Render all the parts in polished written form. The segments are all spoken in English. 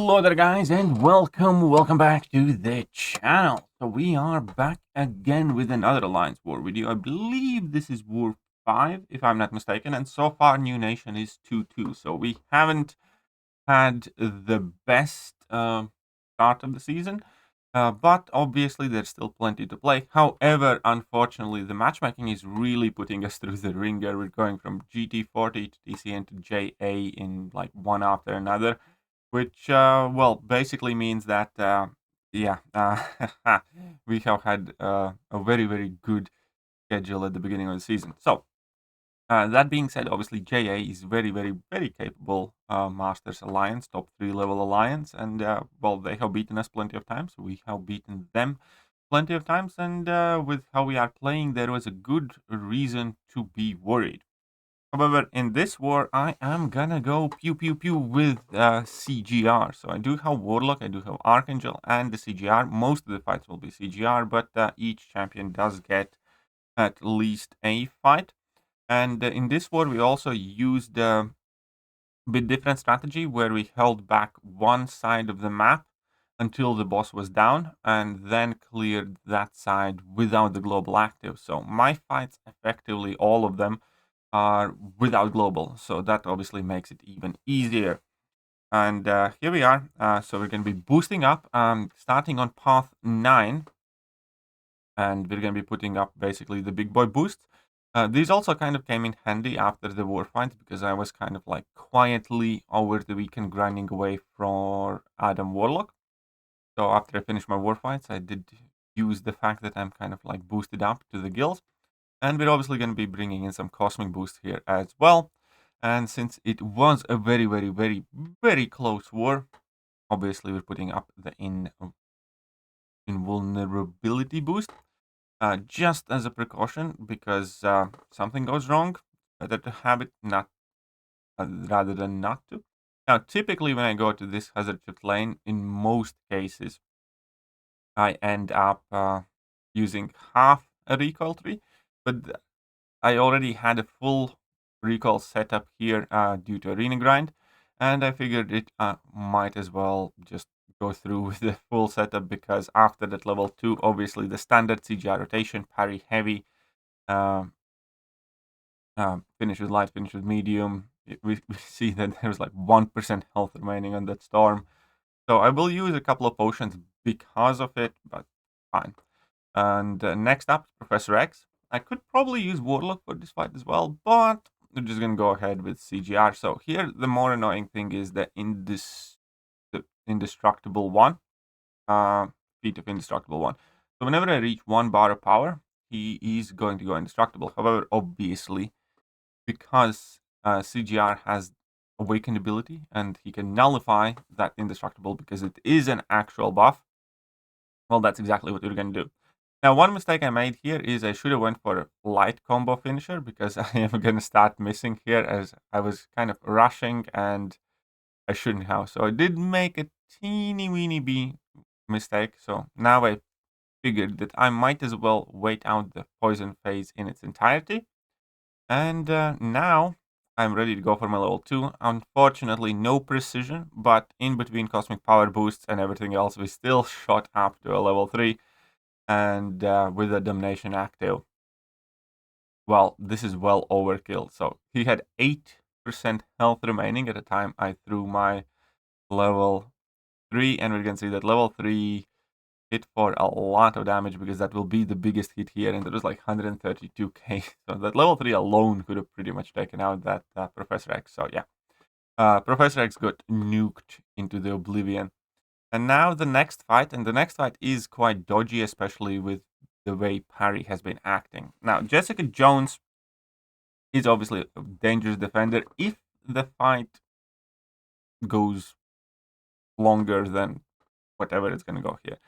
Hello there guys and welcome back to the channel. So we are back again with another Alliance War video. I believe this is War 5 if I'm not mistaken, and so far New Nation is 2-2. So we haven't had the best start of the season, but obviously there's still plenty to play. However, unfortunately the matchmaking is really putting us through the ringer. We're going from GT40 to TCN to JA in like one after another, which well basically means that yeah we have had a very good schedule at the beginning of the season. So that being said, obviously JA is very capable Masters Alliance, top 3 level alliance, and well, they have beaten us plenty of times. We have beaten them plenty of times, and with how we are playing, there was a good reason to be worried. However, in this war, I am gonna go pew with CGR. So I do have Warlock, I do have Archangel, and the CGR. Most of the fights will be CGR, but each champion does get at least a fight. And in this war, we also used a bit different strategy where we held back one side of the map until the boss was down, and then cleared that side without the global active. So my fights, effectively all of them, are without global, so that obviously makes it even easier. And here we are. So we're going to be boosting up, starting on path 9, and we're going to be putting up basically the big boy boost. These also kind of came in handy after the war fight, because I was kind of like quietly over the weekend grinding away for Adam Warlock. So after I finished my war fights, I did use the fact that I'm kind of like boosted up to the gills. And we're obviously going to be bringing in some cosmic boost here as well. And since it was a very close war, obviously we're putting up the invulnerability boost just as a precaution, because something goes wrong. Better to have it not rather than not to. Now, typically when I go to this hazard shift lane, in most cases, I end up using half a recoil tree, but I already had a full recall setup here due to arena grind, and I figured it might as well just go through with the full setup, because after that level 2, obviously the standard CGR rotation, parry heavy, finish with light, finish with medium, we see that there's like 1% health remaining on that storm. So I will use a couple of potions because of it, but fine. And next up, Professor X. I could probably use Warlock for this fight as well, but we're just gonna go ahead with CGR. So here, the more annoying thing is the indestructible one, feat of indestructible one. So whenever I reach 1 bar of power, he is going to go indestructible. However, obviously, because CGR has awakened ability and he can nullify that indestructible because it is an actual buff, well, that's exactly what we're gonna do. Now, one mistake I made here is I should have went for a light combo finisher, because I am going to start missing here as I was kind of rushing and I shouldn't have. So I did make a teeny weeny mistake. So now I figured that I might as well wait out the poison phase in its entirety. And now I'm ready to go for my level 2. Unfortunately, no precision, but in between cosmic power boosts and everything else, we still shot up to a level 3. And with the Damnation active, well, this is well overkill. So he had 8% health remaining at the time I threw my level 3, and we can see that level 3 hit for a lot of damage, because that will be the biggest hit here, and it was like 132k. So that level 3 alone could have pretty much taken out that Professor X. So yeah, Professor X got nuked into the oblivion. And now the next fight, and the next fight is quite dodgy, especially with the way Parry has been acting. Now, Jessica Jones is obviously a dangerous defender if the fight goes longer than whatever it's going to go here.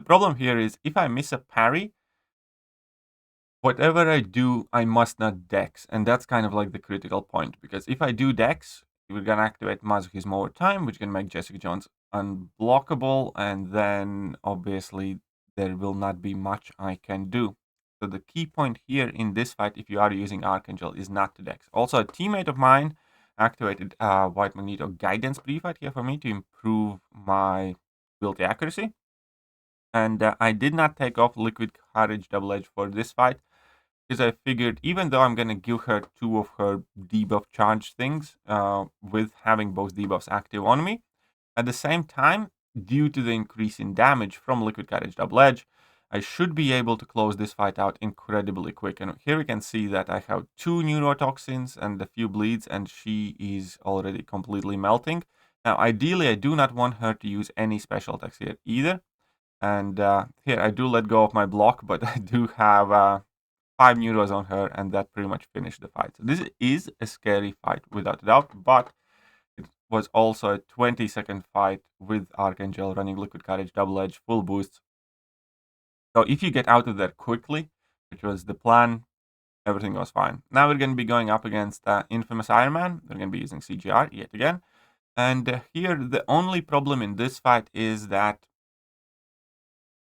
The problem here is if I miss a parry, whatever I do, I must not dex. And that's kind of like the critical point, because if I do dex, we're going to activate Masochism over time, which can make Jessica Jones unblockable, and then obviously there will not be much I can do. So the key point here in this fight, if you are using Archangel, is not to dex. Also, a teammate of mine activated White Magneto guidance pre-fight here for me to improve my ability accuracy. And I did not take off Liquid Courage Double Edge for this fight, because I figured even though I'm going to give her 2 of her debuff charge things, with having both debuffs active on me, at the same time, due to the increase in damage from Liquid Courage Double Edge, I should be able to close this fight out incredibly quick. And here we can see that I have 2 neurotoxins and a few bleeds, and she is already completely melting. Now, ideally, I do not want her to use any special attacks here either. And here I do let go of my block, but I do have 5 neuros on her, and that pretty much finished the fight. So this is a scary fight without a doubt, but it was also a 20-second fight with Archangel running Liquid Courage Double Edge full boosts. So if you get out of there quickly, which was the plan, everything was fine. Now we're going to be going up against Infamous Iron Man. We're going to be using CGR yet again. And here the only problem in this fight is that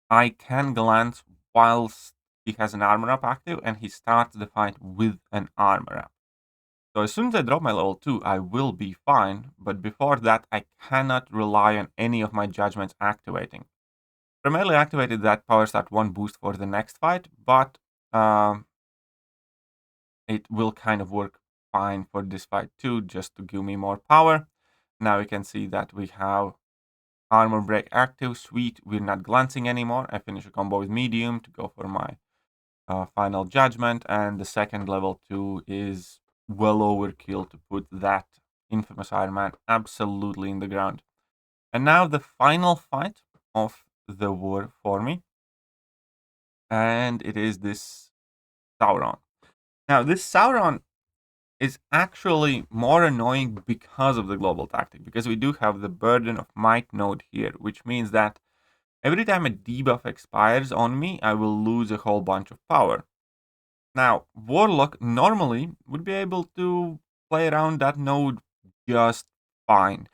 I can glance whilst he has an armor up active, and he starts the fight with an armor up. So as soon as I drop my level 2, I will be fine, but before that, I cannot rely on any of my judgments activating. Primarily activated that Power Start 1 boost for the next fight, but it will kind of work fine for this fight too, just to give me more power. Now we can see that we have Armor Break active, sweet, we're not glancing anymore. I finish a combo with medium to go for my final judgment, and the second level 2 is well overkill to put that Infamous Iron Man absolutely in the ground. And now the final fight of the war for me, and it is this Sauron. Now this Sauron is actually more annoying because of the global tactic, because we do have the Burden of Might node here, which means that every time a debuff expires on me, I will lose a whole bunch of power. Now, Warlock normally would be able to play around that node just fine,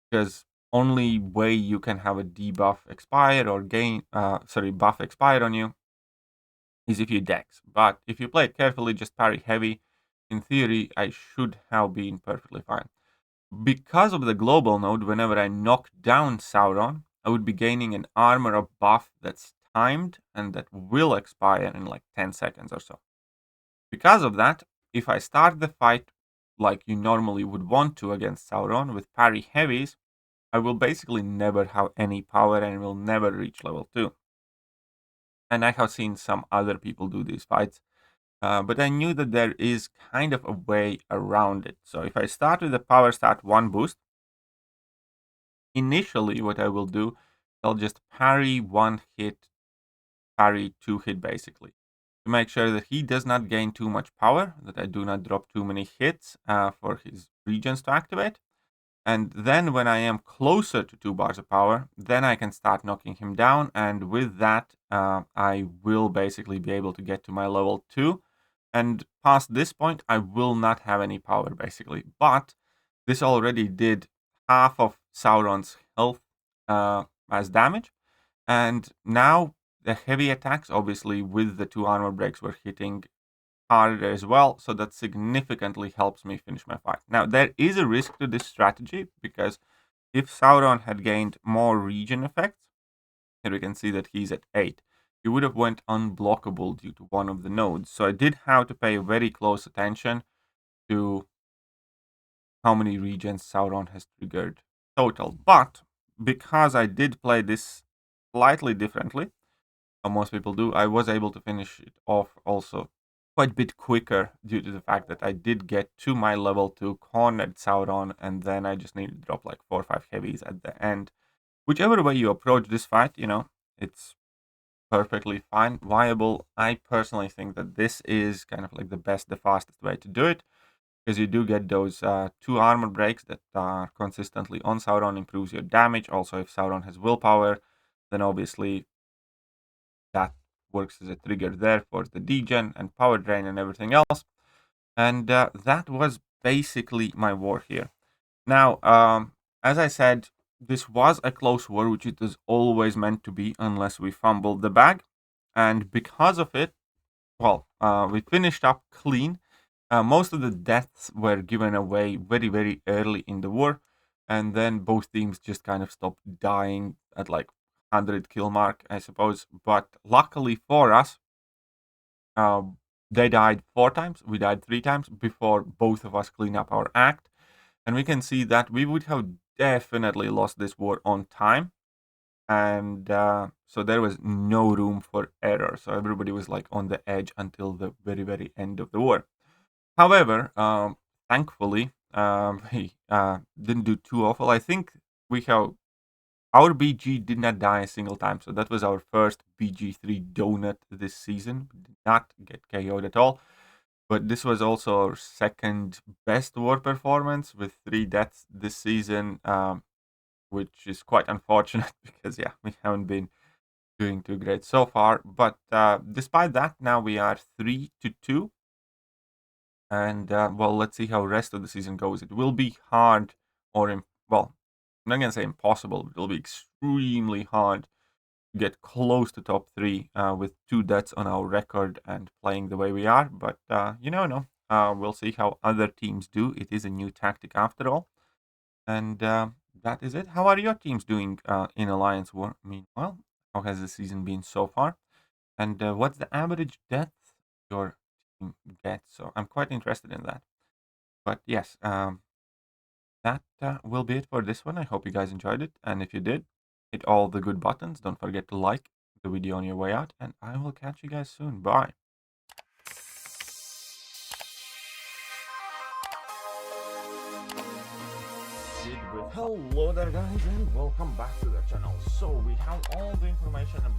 because only way you can have a debuff expire or buff expire on you is if you dex. But if you play it carefully, just parry heavy, in theory, I should have been perfectly fine. Because of the global node, whenever I knock down Sauron, I would be gaining an armor up buff that's timed and that will expire in like 10 seconds or so. Because of that, if I start the fight like you normally would want to against Sauron with parry heavies, I will basically never have any power and will never reach level 2. And I have seen some other people do these fights, but I knew that there is kind of a way around it. So if I start with the Power Start 1 boost, initially what I will do, I'll just parry 1 hit, parry 2 hit basically, to make sure that he does not gain too much power, that I do not drop too many hits for his regions to activate. And then when I am closer to 2 bars of power, then I can start knocking him down. And with that, I will basically be able to get to my level 2. And past this point, I will not have any power basically. But this already did half of Sauron's health as damage. And now the heavy attacks, obviously with the 2 armor breaks, were hitting harder as well, so that significantly helps me finish my fight. Now, there is a risk to this strategy, because if Sauron had gained more region effects, here we can see that he's at 8, he would have went unblockable due to one of the nodes. So I did have to pay very close attention to how many regions Sauron has triggered total. But because I did play this slightly differently, how most people do, I was able to finish it off also quite a bit quicker due to the fact that I did get to my level 2, cornered Sauron, and then I just needed to drop like 4 or 5 heavies at the end. Whichever way you approach this fight, it's perfectly fine, viable. I personally think that this is kind of like the fastest way to do it, because you do get those 2 armor breaks that are consistently on Sauron, improves your damage. Also, if Sauron has willpower, then obviously that works as a trigger there for the degen and power drain and everything else. And that was basically my war here. Now, as I said, this was a close war, which it is always meant to be unless we fumbled the bag. And because of it, we finished up clean. Most of the deaths were given away very, very early in the war, and then both teams just kind of stopped dying at like 100 kill mark, I suppose. But luckily for us, they died 4 times, we died 3 times before both of us clean up our act. And we can see that we would have definitely lost this war on time. And so there was no room for error. So everybody was like on the edge until the very, very end of the war. However, thankfully, we didn't do too awful. I think we have our BG did not die a single time, so that was our first BG3 donut this season. We did not get KO'd at all, but this was also our second best war performance with 3 deaths this season, which is quite unfortunate because yeah, we haven't been doing too great so far. But despite that, now we are 3-2. And well, let's see how the rest of the season goes. It will be hard, or well, I'm not gonna say impossible, but it'll be extremely hard to get close to top 3 with 2 deaths on our record and playing the way we are. But you never know. We'll see how other teams do. It is a new tactic after all, and that is it. How are your teams doing in Alliance War? Meanwhile, how has the season been so far? And what's the average death your team gets? So I'm quite interested in that. But yes, that will be it for this one. I hope you guys enjoyed it. And if you did, hit all the good buttons. Don't forget to like the video on your way out. And I will catch you guys soon. Bye. Hello there guys and welcome back to the channel. So we have all the information about